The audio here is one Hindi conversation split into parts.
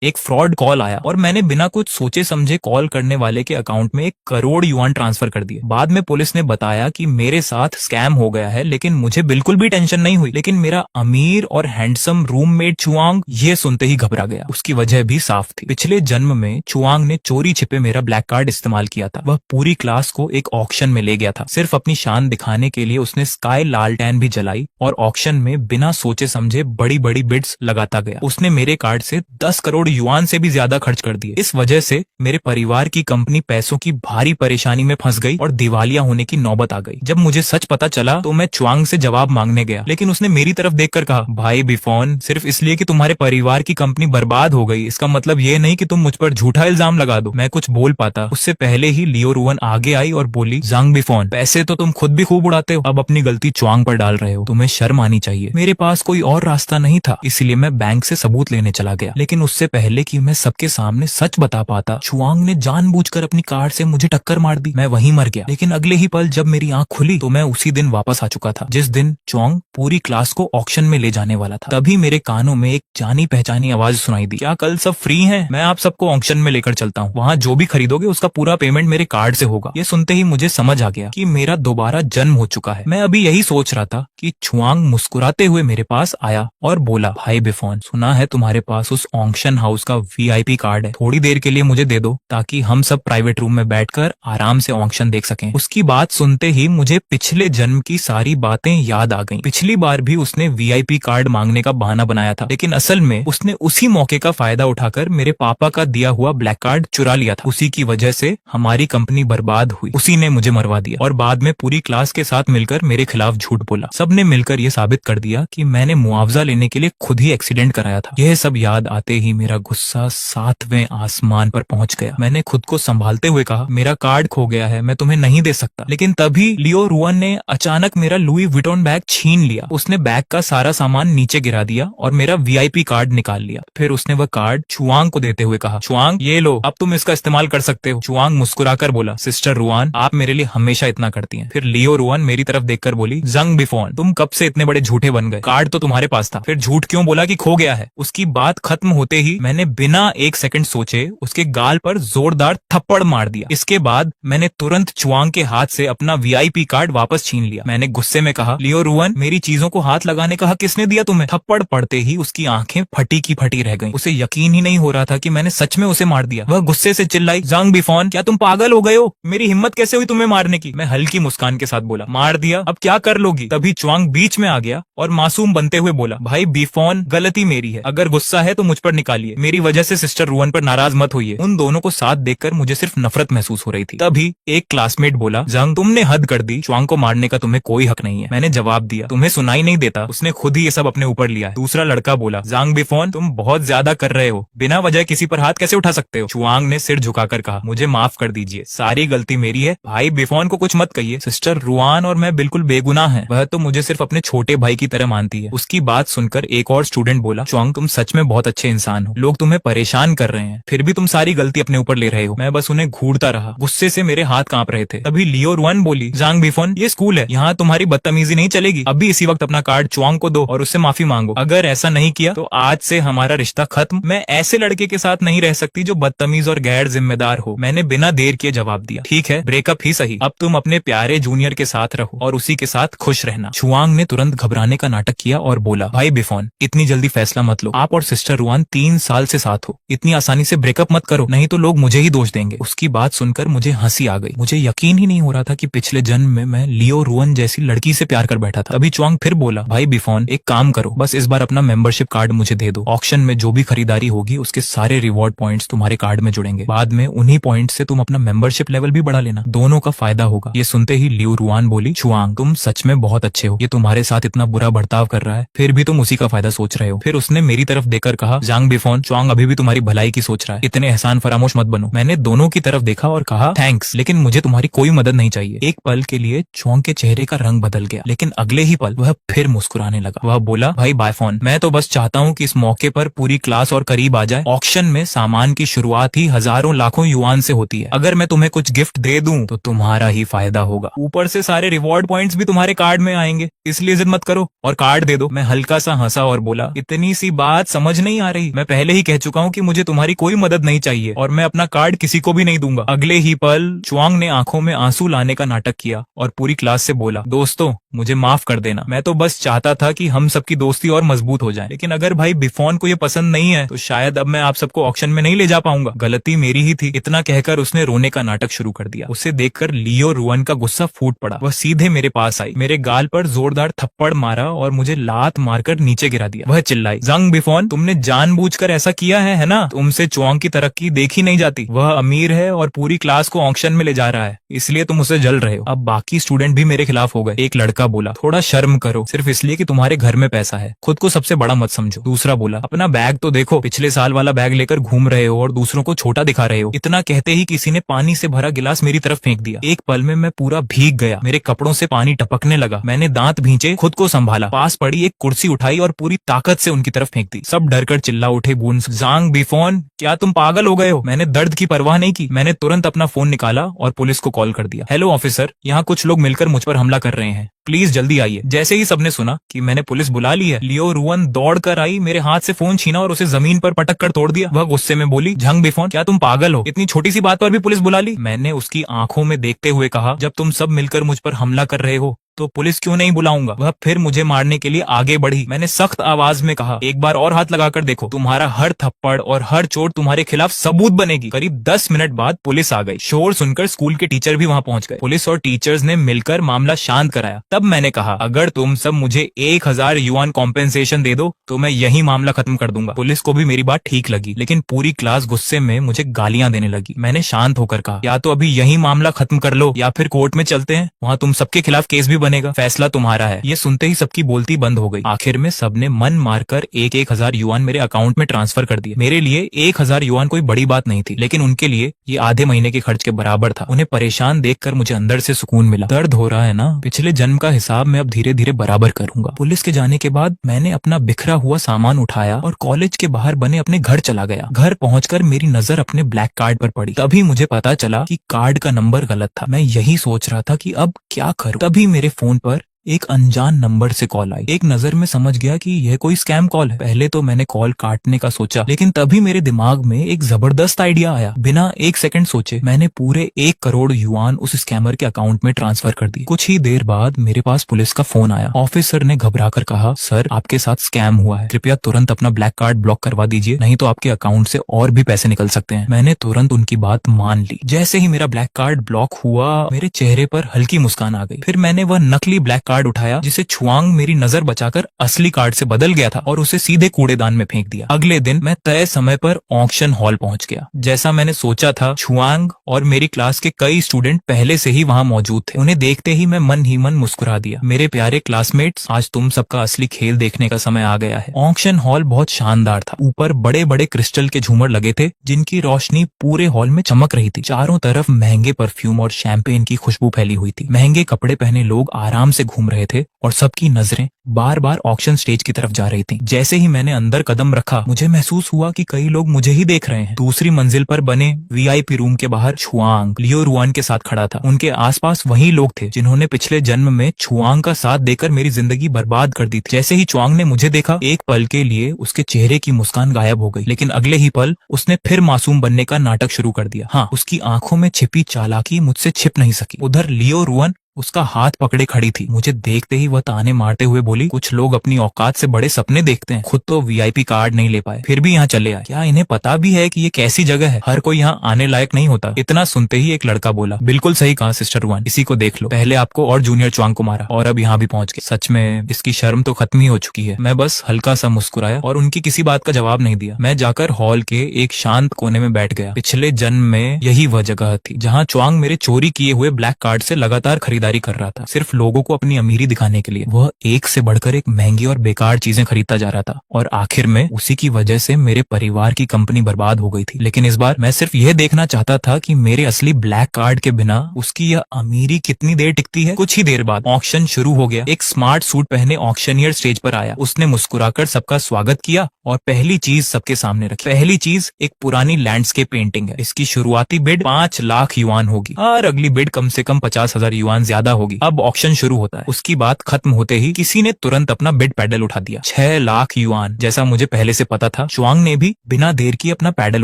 एक फ्रॉड कॉल आया और मैंने बिना कुछ सोचे समझे कॉल करने वाले के अकाउंट में 1 करोड़ युआन ट्रांसफर कर दिए। बाद में पुलिस ने बताया कि मेरे साथ स्कैम हो गया है, लेकिन मुझे बिल्कुल भी टेंशन नहीं हुई। लेकिन मेरा अमीर और हैंडसम रूममेट चुआंग ये सुनते ही घबरा गया। उसकी वजह भी साफ थी। पिछले जन्म में चुआंग ने चोरी छिपे मेरा ब्लैक कार्ड इस्तेमाल किया था। वह पूरी क्लास को एक ऑक्शन में ले गया था। सिर्फ अपनी शान दिखाने के लिए उसने स्काई लालटेन भी जलाई और ऑक्शन में बिना सोचे समझे बड़ी बड़ी बिड्स लगाता गया। उसने मेरे कार्ड से 10 करोड़ युआन से भी ज्यादा खर्च कर दिए। इस वजह से मेरे परिवार की कंपनी पैसों की भारी परेशानी में फंस गई और दिवालिया होने की नौबत आ गई। जब मुझे सच पता चला तो मैं चुआंग से जवाब मांगने गया, लेकिन उसने मेरी तरफ देखकर कहा, भाई बिफोन, सिर्फ इसलिए कि तुम्हारे परिवार की कंपनी बर्बाद हो गई इसका मतलब ये नहीं कि तुम मुझ पर झूठा इल्जाम लगा दो। मैं कुछ बोल पाता उससे पहले ही लियो रुवन आगे आई और बोली, जांग बिफोन, पैसे तो तुम खुद भी खूब उड़ाते हो, अब अपनी गलती चुआंग पर डाल रहे हो, तुम्हें शर्म आनी चाहिए। मेरे पास कोई और रास्ता नहीं था, इसलिए मैं बैंक से सबूत लेने चला गया। लेकिन उससे पहले कि मैं सबके सामने सच बता पाता, चुआंग ने जानबूझकर अपनी कार से मुझे टक्कर मार दी। मैं वहीं मर गया। लेकिन अगले ही पल जब मेरी आंख खुली तो मैं उसी दिन वापस आ चुका था जिस दिन चुआंग पूरी क्लास को ऑक्शन में ले जाने वाला था। तभी मेरे कानों में एक जानी पहचानी आवाज सुनाई दी, क्या कल सब फ्री हैं? मैं आप सबको ऑक्शन में लेकर चलता हूँ, वहाँ जो भी खरीदोगे उसका पूरा पेमेंट मेरे कार्ड से होगा। ये सुनते ही मुझे समझ आ गया कि मेरा दोबारा जन्म हो चुका है। मैं अभी यही सोच रहा था कि चुआंग मुस्कुराते हुए मेरे पास आया और बोला, भाई बिफोन, सुना है तुम्हारे पास उस ऑक्शन हाउस का वीआईपी कार्ड है, थोड़ी देर के लिए मुझे दे दो ताकि हम सब प्राइवेट रूम में बैठकर आराम से ऑक्शन देख सकें। उसकी बात सुनते ही मुझे पिछले जन्म की सारी बातें याद आ गईं। पिछली बार भी उसने वीआईपी कार्ड मांगने का बहाना बनाया था, लेकिन असल में उसने उसी मौके का फायदा उठाकर मेरे पापा का दिया हुआ ब्लैक कार्ड चुरा लिया था। उसी की वजह से हमारी कंपनी बर्बाद हुई। उसी ने मुझे मरवा दिया और बाद में पूरी क्लास के साथ मिलकर मेरे खिलाफ झूठ बोला। सबने मिलकर यह साबित कर दिया कि मैंने मुआवजा लेने के लिए खुद ही एक्सीडेंट कराया था। यह सब याद आते ही मेरा गुस्सा 7वें आसमान पर पहुंच गया। मैंने खुद को संभालते हुए कहा, मेरा कार्ड खो गया है, मैं तुम्हें नहीं दे सकता। लेकिन तभी लियो रुवन ने अचानक मेरा लुई विटॉन बैग छीन लिया। उसने बैग का सारा सामान नीचे गिरा दिया और मेरा वीआईपी कार्ड निकाल लिया। फिर उसने वह कार्ड चुआंग को देते हुए कहा, चुआंग ये लो, अब तुम इसका इस्तेमाल कर सकते हो। चुआंग मुस्कुराकर बोला, सिस्टर रुआन, आप मेरे लिए हमेशा इतना करती हैं। फिर लियो रुवन मेरी तरफ देखकर बोली, जंग बिफोन, तुम कब से इतने बड़े झूठे बन गए? कार्ड तो तुम्हारे पास था, फिर झूठ क्यों बोला कि खो गया है? उसकी बात खत्म होते ही मैंने बिना 1 सेकंड सोचे उसके गाल पर जोरदार थप्पड़ मार दिया। इसके बाद मैंने तुरंत चुआंग के हाथ से अपना वीआईपी कार्ड वापस छीन लिया। मैंने गुस्से में कहा, लियो रुवन, मेरी चीजों को हाथ लगाने का हक किसने दिया तुम्हें? थप्पड़ पड़ते ही उसकी आंखें फटी की फटी रह गईं। उसे यकीन ही नहीं हो रहा था कि मैंने सच में उसे मार दिया। वह गुस्से से चिल्लाई, जांग बिफोन, क्या तुम पागल हो गए हो? मेरी हिम्मत कैसे हुई तुम्हें मारने की? मैं हल्की मुस्कान के साथ बोला, मार दिया, अब क्या कर लोगी? तभी चुआंग बीच में आ गया और मासूम बनते हुए बोला, भाई बिफोन, गलती मेरी है, अगर गुस्सा है तो मुझ पर निकालिए, मेरी वजह से सिस्टर रुवन पर नाराज मत होइए। उन दोनों को साथ देखकर मुझे सिर्फ नफरत महसूस हो रही थी। तभी एक क्लासमेट बोला, जंग, तुमने हद कर दी, चुआंग को मारने का तुम्हें कोई हक नहीं है। मैंने जवाब दिया, तुम्हें सुनाई नहीं देता, उसने खुद ही ये सब अपने ऊपर लिया है। दूसरा लड़का बोला, जांग बिफोन, तुम बहुत ज्यादा कर रहे हो, बिना वजह किसी पर हाथ कैसे उठा सकते हो? चुआंग ने सिर झुकाकर कहा, मुझे माफ कर दीजिए, सारी गलती मेरी है, भाई बिफोन को कुछ मत कहिए, सिस्टर रुआन और मैं बिल्कुल बेगुनाह हैं, वह तो मुझे सिर्फ अपने छोटे भाई की तरह मानती है। उसकी बात सुनकर एक और स्टूडेंट बोला, चुआंग, तुम सच में बहुत अच्छे इंसान हो, लोग तुम्हें परेशान कर रहे हैं, फिर भी तुम सारी गलती अपने ऊपर ले रहे हो। मैं बस उन्हें घूरता रहा, गुस्से से मेरे हाथ कांप रहे थे। तभी लियो रुवन बोली, जांग बिफोन, ये स्कूल है, यहाँ तुम्हारी बदतमीजी नहीं चलेगी, अभी इसी वक्त अपना कार्ड चुआंग को दो और उससे माफी मांगो। अगर ऐसा नहीं किया तो आज से हमारा रिश्ता खत्म। मैं ऐसे लड़के के साथ नहीं रह सकती जो बदतमीज और गैर जिम्मेदार हो। मैंने बिना देर किए जवाब दिया, ठीक है, ब्रेकअप ही सही, अब तुम अपने प्यारे जूनियर के साथ रहो और उसी के साथ खुश रहना। चुआंग ने तुरंत घबराने का नाटक किया और बोला, भाई बिफोन, इतनी जल्दी फैसला मत लो, आप और सिस्टर रुआन 3 साल से साथ हो, इतनी आसानी से ब्रेकअप मत करो, नहीं तो लोग मुझे ही दोष देंगे। उसकी बात सुनकर मुझे हंसी आ गई। मुझे यकीन ही नहीं हो रहा था कि पिछले जन्म में मैं लियो रुवन जैसी लड़की से प्यार कर बैठा था। अभी चुआंग फिर बोला, भाई बिफोन, एक काम करो, बस इस बार अपना मेंबरशिप कार्ड मुझे दे दो, ऑक्शन में जो भी खरीदारी होगी उसके सारे रिवॉर्ड पॉइंट्स तुम्हारे कार्ड में जुड़ेंगे, बाद में उन्हीं पॉइंट से तुम अपना मेंबरशिप लेवल भी बढ़ा लेना, दोनों का फायदा होगा। ये सुनते ही लियो रुआन बोली, चुआंग, तुम सच में बहुत अच्छे हो, ये तुम्हारे साथ इतना बुरा बर्ताव कर रहा है, फिर भी तुम उसी का फायदा सोच रहे हो। फिर उसने मेरी तरफ देखकर कहा, जांग बिफोन, चुआंग अभी भी तुम्हारी भलाई की सोच रहा है, इतने एहसान फरामोश मत बनो। मैंने दोनों की तरफ देखा और कहा, थैंक्स, लेकिन मुझे तुम्हारी कोई मदद नहीं चाहिए। एक पल के लिए चुआंग के चेहरे का रंग बदल गया, लेकिन अगले ही पल वह फिर मुस्कुराने लगा। वह बोला, भाई बायफोन, मैं तो बस चाहता हूँ कि इस मौके पर पूरी क्लास और करीब आ जाए। ऑक्शन में सामान की शुरुआत ही हजारों लाखों युआन से होती है, अगर मैं तुम्हें कुछ गिफ्ट दे दूं तो तुम्हारा ही फायदा होगा, ऊपर से सारे रिवॉर्ड पॉइंट्स भी तुम्हारे कार्ड में आएंगे, इसलिए जिद मत करो और कार्ड दे दो। मैं हल्का सा हंसा और बोला, इतनी सी बात समझ नहीं आ रही, मैं पहले पहले ही कह चुका हूँ कि मुझे तुम्हारी कोई मदद नहीं चाहिए और मैं अपना कार्ड किसी को भी नहीं दूंगा। अगले ही पल चुआंग ने आंखों में आंसू लाने का नाटक किया और पूरी क्लास से बोला, दोस्तों मुझे माफ कर देना, मैं तो बस चाहता था कि हम सबकी दोस्ती और मजबूत हो जाए, लेकिन अगर भाई बिफोन को ये पसंद नहीं है तो शायद अब मैं आप सबको ऑक्शन में नहीं ले जा पाऊंगा। गलती मेरी ही थी। इतना कहकर उसने रोने का नाटक शुरू कर दिया। उसे देखकर लियो रुआन का गुस्सा फूट पड़ा। वह सीधे मेरे पास आई, मेरे गाल पर जोरदार थप्पड़ मारा और मुझे लात मारकर नीचे गिरा दिया। वह चिल्लाई, जंग बिफोन, तुमने जानबूझकर ऐसा किया है ना? तुमसे चुआंग की तरक्की देखी नहीं जाती। वह अमीर है और पूरी क्लास को ऑक्शन में ले जा रहा है, इसलिए तुम उसे जल रहे हो। अब बाकी स्टूडेंट भी मेरे खिलाफ हो गए। एक लड़का बोला, थोड़ा शर्म करो, सिर्फ इसलिए कि तुम्हारे घर में पैसा है, खुद को सबसे बड़ा मत समझो। दूसरा बोला, अपना बैग तो देखो, पिछले साल वाला बैग लेकर घूम रहे हो और दूसरों को छोटा दिखा रहे हो। इतना कहते ही किसी ने पानी से भरा गिलास मेरी तरफ फेंक दिया। एक पल में मैं पूरा भीग गया, मेरे कपड़ों से पानी टपकने लगा। मैंने दांत भींचे, खुद को संभाला, पास पड़ी एक कुर्सी उठाई और पूरी ताकत से उनकी तरफ फेंक दी। सब डरकर चिल्ला उठे, जांग बिफोन, क्या तुम पागल हो गए हो? मैंने दर्द की परवाह नहीं की। मैंने तुरंत अपना फोन निकाला और पुलिस को कॉल कर दिया। हेलो ऑफिसर, यहाँ कुछ लोग मिलकर मुझ पर हमला कर रहे हैं, प्लीज जल्दी आइए। जैसे ही सबने सुना कि मैंने पुलिस बुला ली है, लियो रुआन दौड़ कर आई, मेरे हाथ से फोन छीना और उसे जमीन पर पटक कर तोड़ दिया। वह गुस्से में बोली, जंग बिफोन, क्या तुम पागल हो? इतनी छोटी सी बात पर भी पुलिस बुला ली? मैंने उसकी आंखों में देखते हुए कहा, जब तुम सब मिलकर मुझ पर हमला कर रहे हो तो पुलिस क्यों नहीं बुलाऊंगा? वह फिर मुझे मारने के लिए आगे बढ़ी। मैंने सख्त आवाज में कहा, एक बार और हाथ लगाकर देखो, तुम्हारा हर थप्पड़ और हर चोट तुम्हारे खिलाफ सबूत बनेगी। करीब 10 मिनट बाद पुलिस आ गई। शोर सुनकर स्कूल के टीचर भी वहां पहुंच गए। पुलिस और टीचर्स ने मिलकर मामला शांत कराया। तब मैंने कहा, अगर तुम सब मुझे 1000 युआन कॉम्पेंसेशन दे दो तो मैं यही मामला खत्म कर दूंगा। पुलिस को भी मेरी बात ठीक लगी, लेकिन पूरी क्लास गुस्से में मुझे गालियां देने लगी। मैंने शांत होकर कहा, या तो अभी यही मामला खत्म कर लो या फिर कोर्ट में चलते हैं, वहां तुम सबके खिलाफ केस भी बनेगा, फैसला तुम्हारा है। ये सुनते ही सबकी बोलती बंद हो गई। आखिर में सबने मन मारकर 1000 युआन मेरे अकाउंट में ट्रांसफर कर दिए। मेरे लिए 1000 युआन कोई बड़ी बात नहीं थी, लेकिन उनके लिए ये आधे महीने के खर्च के बराबर था। उन्हें परेशान देखकर मुझे अंदर से सुकून मिला। दर्द हो रहा है ना? पिछले जन्म का हिसाब मैं अब धीरे धीरे बराबर करूंगा। पुलिस के जाने के बाद मैंने अपना बिखरा हुआ सामान उठाया और कॉलेज के बाहर बने अपने घर चला गया। घर पहुंचकर मेरी नजर अपने ब्लैक कार्ड पर पड़ी। तभी मुझे पता चला कि कार्ड का नंबर गलत था। मैं यही सोच रहा था कि अब क्या करूं। तभी मेरे फोन पर एक अनजान नंबर से कॉल आई। एक नजर में समझ गया कि यह कोई स्कैम कॉल है। पहले तो मैंने कॉल काटने का सोचा, लेकिन तभी मेरे दिमाग में एक जबरदस्त आइडिया आया। बिना एक सेकंड सोचे मैंने पूरे 1 करोड़ युआन उस स्कैमर के अकाउंट में ट्रांसफर कर दिए। कुछ ही देर बाद मेरे पास पुलिस का फोन आया। ऑफिसर ने घबराकर कहा, सर आपके साथ स्कैम हुआ है, कृपया तुरंत अपना ब्लैक कार्ड ब्लॉक करवा दीजिए, नहीं तो आपके अकाउंट से और भी पैसे निकल सकते हैं। मैंने तुरंत उनकी बात मान ली। जैसे ही मेरा ब्लैक कार्ड ब्लॉक हुआ, मेरे चेहरे पर हल्की मुस्कान आ गई। फिर मैंने वह नकली ब्लैक कार्ड उठाया जिसे चुआंग मेरी नजर बचाकर असली कार्ड से बदल गया था और उसे सीधे कूड़ेदान में फेंक दिया। अगले दिन मैं तय समय पर ऑक्शन हॉल पहुंच गया। जैसा मैंने सोचा था, चुआंग और मेरी क्लास के कई स्टूडेंट पहले से ही वहां मौजूद थे। उन्हें देखते ही मैं मन ही मन मुस्कुरा दिया। मेरे प्यारे क्लासमेट्स, आज तुम सबका असली खेल देखने का समय आ गया है। ऑक्शन हॉल बहुत शानदार था। ऊपर बड़े बड़े क्रिस्टल के झूमर लगे थे जिनकी रोशनी पूरे हॉल में चमक रही थी। चारों तरफ महंगे परफ्यूम और शैंपेन की खुशबू फैली हुई थी। महंगे कपड़े पहने लोग आराम से घूम रहे थे और सबकी नजरें बार बार ऑक्शन स्टेज की तरफ जा रही थी। जैसे ही मैंने अंदर कदम रखा, मुझे महसूस हुआ कि कई लोग मुझे ही देख रहे हैं। दूसरी मंजिल पर बने वीआईपी रूम के बाहर चुआंग लियो रुआन के साथ खड़ा था। उनके आसपास वही लोग थे जिन्होंने पिछले जन्म में चुआंग का साथ देकर मेरी जिंदगी बर्बाद कर दी थी। जैसे ही चुआंग ने मुझे देखा, एक पल के लिए उसके चेहरे की मुस्कान गायब हो गई, लेकिन अगले ही पल उसने फिर मासूम बनने का नाटक शुरू कर दिया। हाँ, उसकी आंखों में छिपी चालाकी मुझसे छिप नहीं सकी। उधर लियो रुआन उसका हाथ पकड़े खड़ी थी। मुझे देखते ही वह ताने मारते हुए बोली, कुछ लोग अपनी औकात से बड़े सपने देखते हैं, खुद तो वीआईपी कार्ड नहीं ले पाए, फिर भी यहाँ चले आए। क्या इन्हें पता भी है कि ये कैसी जगह है? हर कोई यहाँ आने लायक नहीं होता। इतना सुनते ही एक लड़का बोला, बिल्कुल सही कहा सिस्टर रुआन, इसी को देख लो, पहले आपको और जूनियर चुआंग को मारा और अब यहाँ भी पहुंच गए। सच में इसकी शर्म तो खत्म ही हो चुकी है। मैं बस हल्का सा मुस्कुराया और उनकी किसी बात का जवाब नहीं दिया। मैं जाकर हॉल के एक शांत कोने में बैठ गया। पिछले जन्म में यही वह जगह थी जहाँ चुआंग मेरे चोरी किए हुए ब्लैक कार्ड से लगातार खरीदारी कर रहा था, सिर्फ लोगों को अपनी अमीरी दिखाने के लिए। वह एक से बढ़कर एक महंगी और बेकार चीजें खरीदता जा रहा था और आखिर में उसी की वजह से मेरे परिवार की कंपनी बर्बाद हो गई थी। लेकिन इस बार मैं सिर्फ यह देखना चाहता था कि मेरे असली ब्लैक कार्ड के बिना उसकी यह अमीरी कितनी देर टिकती है। कुछ ही देर बाद ऑक्शन शुरू हो गया। एक स्मार्ट सूट पहने ऑक्शनियर स्टेज पर आया। उसने मुस्कुराकर सबका स्वागत किया और पहली चीज सबके सामने रखी। पहली चीज एक पुरानी लैंडस्केप पेंटिंग है। इसकी शुरुआती बिड 5 लाख युआन होगी और अगली बिड कम से कम 50,000 युआन ज्यादा होगी। अब ऑक्शन शुरू होता है। उसकी बात खत्म होते ही किसी ने तुरंत अपना बिड पैडल उठा दिया। 6 लाख युआन। जैसा मुझे पहले से पता था, च्वांग ने भी बिना देर किए अपना पैडल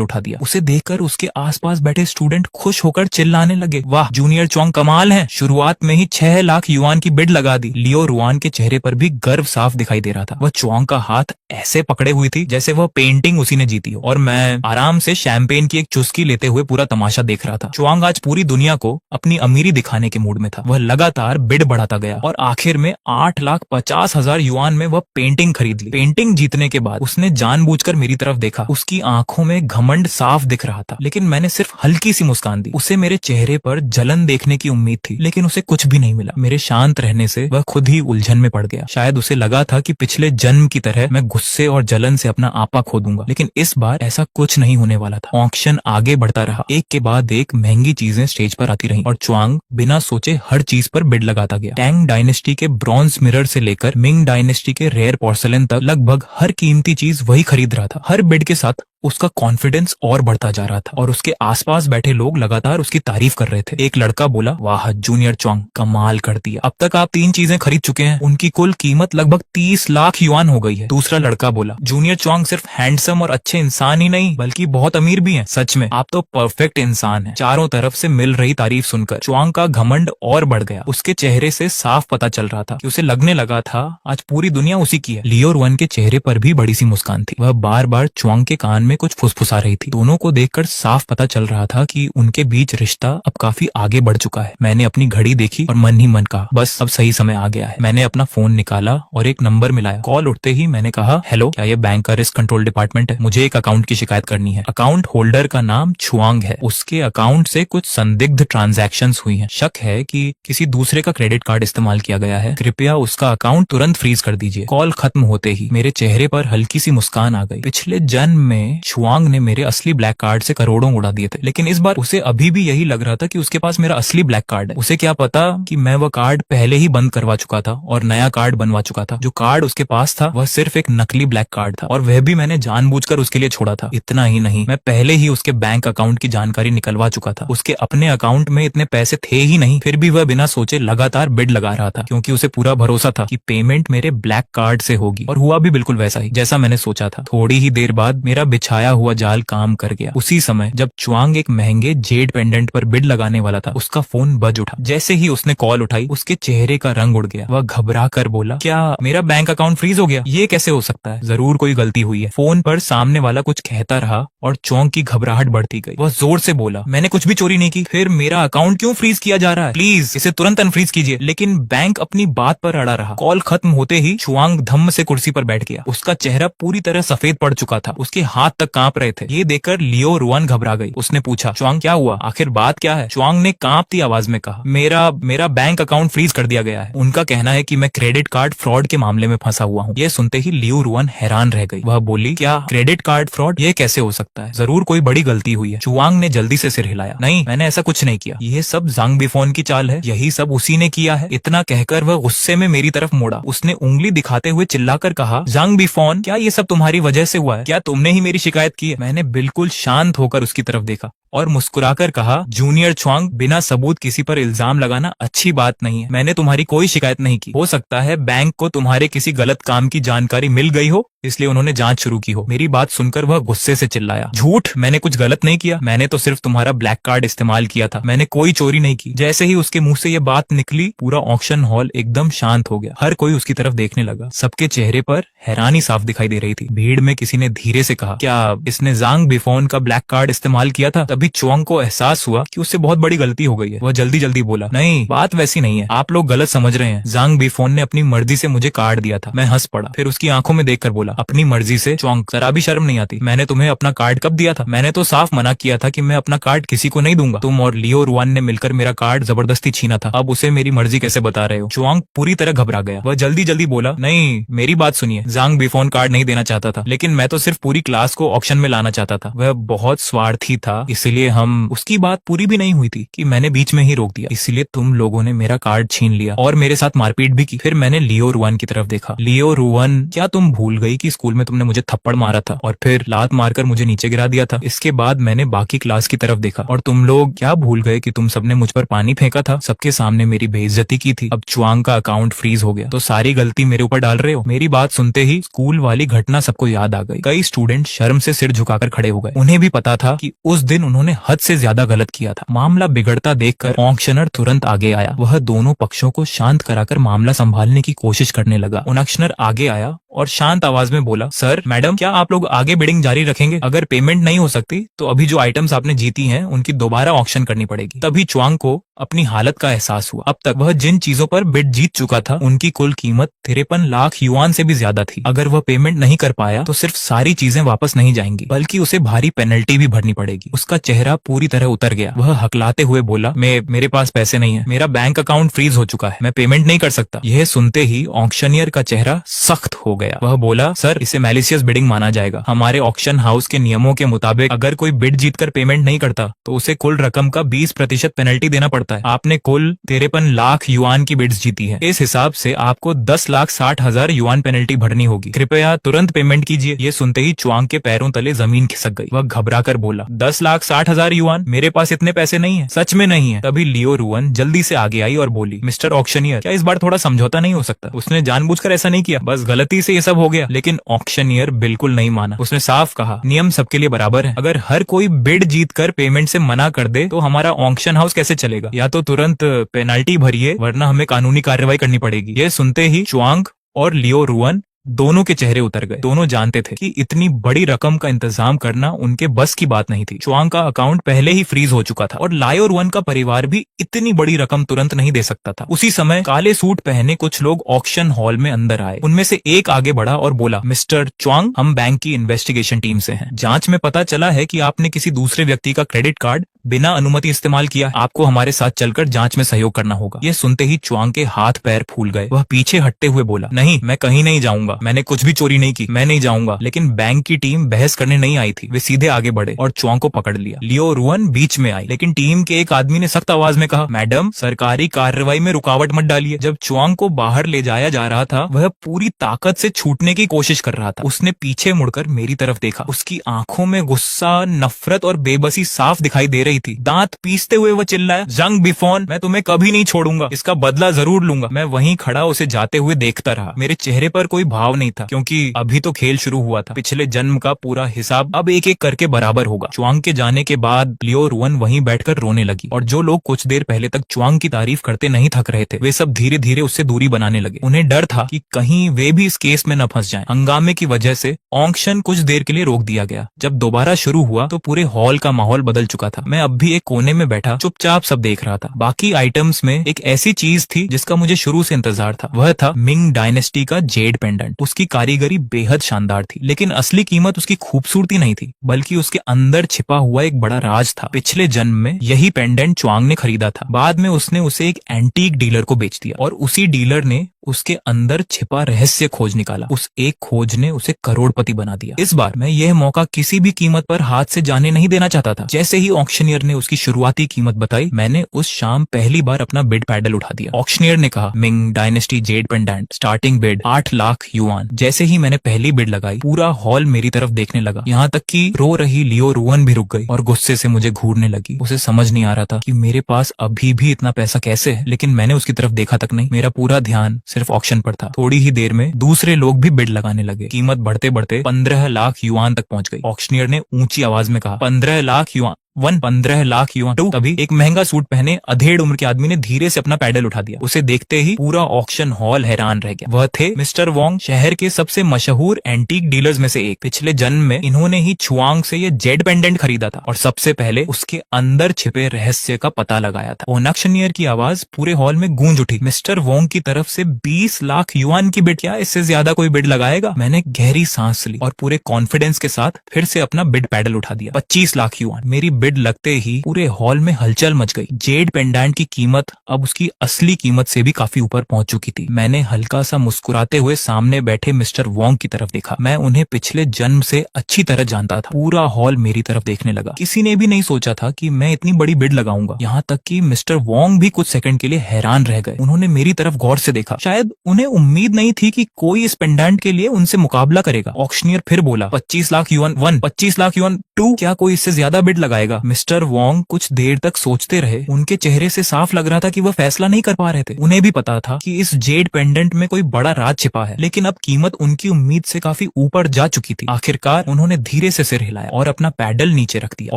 उठा दिया। उसे देखकर उसके आसपास बैठे स्टूडेंट खुश होकर चिल्लाने लगे, वाह जूनियर च्वांग कमाल है, शुरुआत में ही 6 लाख युआन की बिड लगा दी। लियो रुआन के चेहरे पर भी गर्व साफ दिखाई दे रहा था। वह च्वांग का हाथ ऐसे पकड़े हुई थी जैसे वह पेंटिंग उसी ने जीती हो, और मैं आराम से शैंपेन की एक चुस्की लेते हुए पूरा तमाशा देख रहा था। च्वांग आज पूरी दुनिया को अपनी अमीरी दिखाने के मूड में था। वह लगातार बिड बढ़ाता गया और आखिर में 8,50,000 युआन में वह पेंटिंग खरीद ली। पेंटिंग जीतने के बाद उसने जानबूझकर मेरी तरफ देखा। उसकी आंखों में घमंड साफ दिख रहा था, लेकिन मैंने सिर्फ हल्की सी मुस्कान दी। उसे मेरे चेहरे पर जलन देखने की उम्मीद थी, लेकिन उसे कुछ भी नहीं मिला। मेरे शांत रहने से वह खुद ही उलझन में पड़ गया। शायद उसे लगा था कि पिछले जन्म की तरह मैं गुस्से और जलन से अपना आपा खो दूंगा, लेकिन इस बार ऐसा कुछ नहीं होने वाला था। ऑक्शन आगे बढ़ता रहा। एक के बाद एक महंगी चीजें स्टेज पर आती रहीं और च्वांग बिना सोचे हर चीज पर बिड लगाता गया। टैंग डायनेस्टी के ब्रॉन्ज मिरर से लेकर मिंग डायनेस्टी के रेयर पोर्सलेन तक लगभग हर कीमती चीज वही खरीद रहा था। हर बिड के साथ उसका कॉन्फिडेंस और बढ़ता जा रहा था और उसके आसपास बैठे लोग लगातार उसकी तारीफ कर रहे थे। एक लड़का बोला, वाह जूनियर च्वांग कमाल कर दिया, अब तक आप 3 चीजें खरीद चुके हैं, उनकी कुल कीमत लगभग 30 लाख युआन हो गई है। दूसरा लड़का बोला, जूनियर च्वांग सिर्फ हैंडसम और अच्छे इंसान ही नहीं बल्कि बहुत अमीर भी हैं। सच में आप तो परफेक्ट इंसान हैं। चारों तरफ से मिल रही तारीफ सुनकर च्वांग का घमंड और बढ़ गया। उसके चेहरे से साफ पता चल रहा था कि उसे लगने लगा था आज पूरी दुनिया उसी की है। लियो रुआन के चेहरे पर भी बड़ी सी मुस्कान थी। वह बार बार च्वांग के कान में कुछ फुसफुसा रही थी। दोनों को देखकर साफ पता चल रहा था कि उनके बीच रिश्ता अब काफी आगे बढ़ चुका है। मैंने अपनी घड़ी देखी और मन ही मन कहा, बस अब सही समय आ गया है। मैंने अपना फोन निकाला और एक नंबर मिलाया। कॉल उठते ही मैंने कहा, हेलो, क्या ये बैंक का रिस्क कंट्रोल डिपार्टमेंट है? मुझे एक अकाउंट की शिकायत करनी है। अकाउंट होल्डर का नाम च्वांग है। उसके अकाउंट से कुछ संदिग्ध ट्रांजैक्शंस हुई हैं। शक है कि किसी दूसरे का क्रेडिट कार्ड इस्तेमाल किया गया है। कृपया उसका अकाउंट तुरंत फ्रीज कर दीजिए। कॉल खत्म होते ही मेरे चेहरे पर हल्की सी मुस्कान आ गई। पिछले जन्म में च्वांग ने मेरे असली ब्लैक कार्ड से करोड़ों उड़ा दिए थे, लेकिन इस बार उसे अभी भी यही लग रहा था कि उसके पास मेरा असली ब्लैक कार्ड है। उसे क्या पता कि मैं वह कार्ड पहले ही बंद करवा चुका था और नया कार्ड बनवा चुका था। जो कार्ड उसके पास था वह सिर्फ एक नकली ब्लैक कार्ड था और वह भी मैंने जानबूझकर उसके लिए छोड़ा था। इतना ही नहीं, मैं पहले ही उसके बैंक अकाउंट की जानकारी निकलवा चुका था। उसके अपने अकाउंट में इतने पैसे थे ही नहीं, फिर भी वह बिना सोचे लगातार बिड लगा रहा था, क्योंकि उसे पूरा भरोसा था कि पेमेंट मेरे ब्लैक कार्ड से होगी। और हुआ भी बिल्कुल वैसा ही जैसा मैंने सोचा था। थोड़ी ही देर बाद मेरा बिछाया हुआ जाल काम कर गया। उसी समय जब च्वांग एक महंगे जेड पेंडेंट पर बिड लगाने वाला था, उसका फोन बज उठा। जैसे ही उसने कॉल उठाई, उसके चेहरे का रंग उड़ गया। वह घबरा कर बोला, क्या मेरा बैंक अकाउंट फ्रीज हो गया? ये कैसे हो सकता है? जरूर कोई गलती हुई है। फोन पर सामने वाला कुछ कहता रहा और च्वांग की घबराहट बढ़ती गई। वह जोर से बोला, मैंने कुछ भी चोरी नहीं की। फिर मेरा अकाउंट क्यों फ्रीज किया जा रहा है? प्लीज इसे तुरंत अनफ्रीज कीजिए। लेकिन बैंक अपनी बात पर अड़ा रहा। कॉल खत्म होते ही च्वांग धम्म से कुर्सी पर बैठ गया। उसका चेहरा पूरी तरह सफेद पड़ चुका था। उसके हाथ तक कांप रहे थे। ये देखकर लियो रुआन घबरा गई। उसने पूछा, च्वांग क्या हुआ? आखिर बात क्या है? च्वांग ने कांपती आवाज में कहा, मेरा बैंक अकाउंट फ्रीज कर दिया गया है। उनका कहना है कि मैं क्रेडिट कार्ड फ्रॉड के मामले में फंसा हुआ हूँ। ये सुनते ही लियो रुआन हैरान रह गई। वह बोली, क्या क्रेडिट कार्ड फ्रॉड? ये कैसे हो सकता है? जरूर कोई बड़ी गलती हुई है। च्वांग ने जल्दी से सिर हिलाया, नहीं, मैंने ऐसा कुछ नहीं किया। ये सब जांग बिफोन की चाल है। यही सब उसी ने किया है। इतना कहकर वह गुस्से में मेरी तरफ मुड़ा। उसने उंगली दिखाते हुए चिल्लाकर कहा, जांग बिफोन, क्या ये सब तुम्हारी वजह से हुआ है? क्या तुमने ही मेरी शिकायत की है? मैंने बिल्कुल शांत होकर उसकी तरफ देखा और मुस्कुराकर कहा, जूनियर च्वांग, बिना सबूत किसी पर इल्जाम लगाना अच्छी बात नहीं है। मैंने तुम्हारी कोई शिकायत नहीं की। हो सकता है बैंक को तुम्हारे किसी गलत काम की जानकारी मिल गई हो, इसलिए उन्होंने जांच शुरू की हो। मेरी बात सुनकर वह गुस्से से चिल्लाया, झूठ, मैंने कुछ गलत नहीं किया। मैंने तो सिर्फ तुम्हारा ब्लैक कार्ड इस्तेमाल किया था। मैंने कोई चोरी नहीं की। जैसे ही उसके मुंह से ये बात निकली, पूरा ऑक्शन हॉल एकदम शांत हो गया। हर कोई उसकी तरफ देखने लगा। सबके चेहरे पर हैरानी साफ दिखाई दे रही थी। भीड़ में किसी ने धीरे से कहा, क्या इसने जांग बिफोन का ब्लैक कार्ड इस्तेमाल किया था? तभी च्वांग को एहसास हुआ कि उससे बहुत बड़ी गलती हो गई है। वह जल्दी जल्दी बोला, नहीं, बात वैसी नहीं है, आप लोग गलत समझ रहे हैं। जांग बिफोन ने अपनी मर्जी से मुझे कार्ड दिया था। मैं हंस पड़ा। फिर उसकी आंखों में देखकर बोला, अपनी मर्जी से? च्वांग, जरा भी शर्म नहीं आती? मैंने तुम्हें अपना कार्ड कब दिया था? मैंने तो साफ मना किया था कि मैं अपना कार्ड किसी को नहीं दूंगा। तुम और लियो रुआन ने मिलकर मेरा कार्ड जबरदस्ती छीना था। अब उसे मेरी मर्जी कैसे बता रहे हो? च्वांग पूरी तरह घबरा गया। वह जल्दी जल्दी बोला, नहीं, मेरी बात सुनिए, जांग बिफोन कार्ड नहीं देना चाहता था, लेकिन मैं तो सिर्फ पूरी क्लास को ऑक्शन में लाना चाहता था। वह बहुत स्वार्थी था, इसलिए इसीलिए हम उसकी बात पूरी भी नहीं हुई थी कि मैंने बीच में ही रोक दिया। इसीलिए तुम लोगों ने मेरा कार्ड छीन लिया और मेरे साथ मारपीट भी की। फिर मैंने लियो रुआन की तरफ देखा। लियो रुआन, क्या तुम भूल गई कि स्कूल में तुमने मुझे थप्पड़ मारा था और फिर लात मारकर मुझे नीचे गिरा दिया था? इसके बाद मैंने बाकी क्लास की तरफ देखा और तुम लोग क्या भूल गए कि तुम सबने मुझ पर पानी फेंका था, सबके सामने मेरी बेइज्जती की थी। अब च्वांग का अकाउंट फ्रीज हो गया तो सारी गलती मेरे ऊपर डाल रहे हो। मेरी बात सुनते ही स्कूल वाली घटना सबको याद आ गई। कई स्टूडेंट शर्म से सिर झुकाकर खड़े हो गए। उन्हें भी पता था कि उस दिन उन्होंने हद से ज्यादा गलत किया था। मामला बिगड़ता देखकर ऑक्शनर तुरंत आगे आया। वह दोनों पक्षों को शांत कराकर मामला संभालने की कोशिश करने लगा। ऑक्शनर आगे आया और शांत आवाज में बोला, सर, मैडम, क्या आप लोग आगे बिडिंग जारी रखेंगे? अगर पेमेंट नहीं हो सकती तो अभी जो आइटम्स आपने जीती हैं उनकी दोबारा ऑक्शन करनी पड़ेगी। तभी च्वांग को अपनी हालत का एहसास हुआ। अब तक वह जिन चीजों पर बिड जीत चुका था उनकी कुल कीमत 53 लाख युआन से भी ज्यादा थी। अगर वह पेमेंट नहीं कर पाया तो सिर्फ सारी चीजें वापस नहीं जाएंगी बल्कि उसे भारी पेनल्टी भी भरनी पड़ेगी। उसका चेहरा पूरी तरह उतर गया। वह हकलाते हुए बोला, मेरे पास पैसे नहीं है, मेरा बैंक अकाउंट फ्रीज हो चुका है, मैं पेमेंट नहीं कर सकता। यह सुनते ही ऑक्शनियर का चेहरा सख्त हो गया। वह बोला, सर, इसे मैलिशियस बिडिंग माना जाएगा। हमारे ऑक्शन हाउस के नियमों के मुताबिक अगर कोई बिड जीतकर पेमेंट नहीं करता तो उसे कुल रकम का 20% पेनल्टी देना पड़ता है। आपने कुल 53 लाख युआन की बिड्स जीती है। इस हिसाब से आपको 10,60,000 युआन पेनल्टी भरनी होगी। कृपया तुरंत पेमेंट कीजिए। ये सुनते ही च्वांग के पैरों तले जमीन खिसक गई। वह घबराकर बोला, 10,60,000 युआन? मेरे पास इतने पैसे नहीं है, सच में नहीं है। तभी लियो रुआन जल्दी से आगे आई और बोली, मिस्टर ऑक्शनियर, क्या इस बार थोड़ा समझौता नहीं हो सकता? उसने जानबूझकर ऐसा नहीं किया, बस गलती से ये सब हो गया। लेकिन ऑक्शनियर बिल्कुल नहीं माना। उसने साफ कहा, नियम सबके लिए बराबर है। अगर हर कोई बिड जीतकर पेमेंट से मना कर दे तो हमारा ऑक्शन हाउस कैसे चलेगा? या तो तुरंत पेनल्टी भरिए वरना हमें कानूनी कार्रवाई करनी पड़ेगी। ये सुनते ही च्वांग और लियो रुआन दोनों के चेहरे उतर गए। दोनों जानते थे कि इतनी बड़ी रकम का इंतजाम करना उनके बस की बात नहीं थी। च्वांग का अकाउंट पहले ही फ्रीज हो चुका था और लायो रुआन का परिवार भी इतनी बड़ी रकम तुरंत नहीं दे सकता था। उसी समय काले सूट पहने कुछ लोग ऑक्शन हॉल में अंदर आए। उनमें से एक आगे बढ़ा और बोला, मिस्टर च्वांग, हम बैंक की इन्वेस्टिगेशन टीम से हैं। जांच में पता चला है कि आपने किसी दूसरे व्यक्ति का क्रेडिट कार्ड बिना अनुमति इस्तेमाल किया। आपको हमारे साथ चलकर जांच में सहयोग करना होगा। यह सुनते ही च्वांग के हाथ पैर फूल गए। वह पीछे हटते हुए बोला, नहीं, मैं कहीं नहीं जाऊंगा, मैंने कुछ भी चोरी नहीं की, मैं नहीं जाऊंगा। लेकिन बैंक की टीम बहस करने नहीं आई थी। वे सीधे आगे बढ़े और च्वांग को पकड़ लिया। लियो रुआन बीच में आई, लेकिन टीम के एक आदमी ने सख्त आवाज में कहा, मैडम, सरकारी कार्रवाई में रुकावट मत डालिए। जब च्वांग को बाहर ले जाया जा रहा था वह पूरी ताकत से छूटने की कोशिश कर रहा था। उसने पीछे मुड़कर मेरी तरफ देखा। उसकी आंखों में गुस्सा, नफरत और बेबसी साफ दिखाई दे रही थी। दांत पीसते हुए वह चिल्लाया, जंग बिफोन, मैं तुम्हें कभी नहीं छोड़ूंगा, इसका बदला जरूर लूंगा। मैं वहीं खड़ा उसे जाते हुए देखता रहा। मेरे चेहरे पर कोई भाव नहीं था क्योंकि अभी तो खेल शुरू हुआ था। पिछले जन्म का पूरा हिसाब अब एक एक करके बराबर होगा। च्वांग के जाने के बाद लियो रुआन वहीं बैठकर रोने लगी और जो लोग कुछ देर पहले तक च्वांग की तारीफ करते नहीं थक रहे थे वे सब धीरे धीरे उससे दूरी बनाने लगे। उन्हें डर था कि कहीं वे भी इस केस में न फंस जाएं। हंगामे की वजह से ऑक्शन कुछ देर के लिए रोक दिया गया। जब दोबारा शुरू हुआ तो पूरे हॉल का माहौल बदल चुका था। मैं अब भी एक कोने में बैठा चुपचाप सब देख रहा था। बाकी आइटम्स में एक ऐसी चीज थी जिसका मुझे शुरू से इंतजार था। वह था मिंग डायनेस्टी का जेड पेंडेंट। उसकी कारीगरी बेहद शानदार थी, लेकिन असली कीमत उसकी खूबसूरती नहीं थी बल्कि उसके अंदर छिपा हुआ एक बड़ा राज था। पिछले जन्म में यही पेंडेंट च्वांग ने खरीदा था। बाद में उसने उसे एक एंटीक डीलर को बेच दिया और उसी डीलर ने उसके अंदर छिपा रहस्य खोज निकाला। उस एक खोज ने उसे करोड़पति बना दिया। इस बार मैं यह मौका किसी भी कीमत पर हाथ से जाने नहीं देना चाहता था। जैसे ही ऑक्शनियर ने उसकी शुरुआती कीमत बताई मैंने उस शाम पहली बार अपना बिड पैडल उठा दिया। ऑक्शनियर ने कहा, Ming dynasty Z pendant, starting bid 8 lakh yuan. जैसे ही मैंने पहली बिड लगाई पूरा हॉल मेरी तरफ देखने लगा। यहाँ तक कि रो रही लियो रुआन भी रुक गई और गुस्से से मुझे घूरने लगी। उसे समझ नहीं आ रहा था कि मेरे पास अभी भी इतना पैसा कैसे है, लेकिन मैंने उसकी तरफ देखा तक नहीं। मेरा पूरा ध्यान सिर्फ ऑक्शन पर था। थोड़ी ही देर में दूसरे लोग भी बिड लगाने लगे। कीमत बढ़ते बढ़ते 15 लाख युआन तक पहुंच गई। ऑक्शनियर ने ऊंची आवाज में कहा, 15 लाख युआन 15 लाख युआन 2। तभी एक महंगा सूट पहने अधेड़ उम्र के आदमी ने धीरे से अपना पैडल उठा दिया। उसे देखते ही पूरा ऑक्शन हॉल हैरान रह गया। वह थे मिस्टर वोंग, शहर के सबसे मशहूर एंटीक डीलर्स में से एक। पिछले जन्म में इन्होंने ही च्वांग से ये जेड पेंडेंट खरीदा था और सबसे पहले उसके अंदर छिपे रहस्य का पता लगाया था। ऑक्शनियर की आवाज पूरे हॉल में गूंज उठी। मिस्टर वोंग की तरफ से 20 लाख युआन की बिड, क्या इससे ज्यादा कोई बिड लगाएगा? मैंने गहरी सांस ली और पूरे कॉन्फिडेंस के साथ फिर से अपना बिड पैडल उठा दिया। 25 लाख युआन। मेरी बिड लगते ही पूरे हॉल में हलचल मच गई। जेड पेंडेंट की कीमत अब उसकी असली कीमत से भी काफी ऊपर पहुंच चुकी थी। मैंने हल्का सा मुस्कुराते हुए सामने बैठे मिस्टर वोंग की तरफ देखा। मैं उन्हें पिछले जन्म से अच्छी तरह जानता था। पूरा हॉल मेरी तरफ देखने लगा। किसी ने भी नहीं सोचा था कि मैं इतनी बड़ी बिड लगाऊंगा। यहाँ तक कि मिस्टर वोंग भी कुछ सेकंड के लिए हैरान रह गए। उन्होंने मेरी तरफ गौर से देखा। शायद उन्हें उम्मीद नहीं थी कि कोई इस पेंडेंट के लिए उनसे मुकाबला करेगा। ऑक्शनियर फिर बोला, 25 लाख युआन 1, 25 लाख युआन 2, क्या कोई इससे ज्यादा बिड लगाएगा? मिस्टर वोंग कुछ देर तक सोचते रहे। उनके चेहरे से साफ लग रहा था कि वह फैसला नहीं कर पा रहे थे। उन्हें भी पता था कि इस जेड पेंडेंट में कोई बड़ा राज छिपा है, लेकिन अब कीमत उनकी उम्मीद से काफी ऊपर जा चुकी थी। आखिरकार उन्होंने धीरे से सिर हिलाया और अपना पैडल नीचे रख दिया।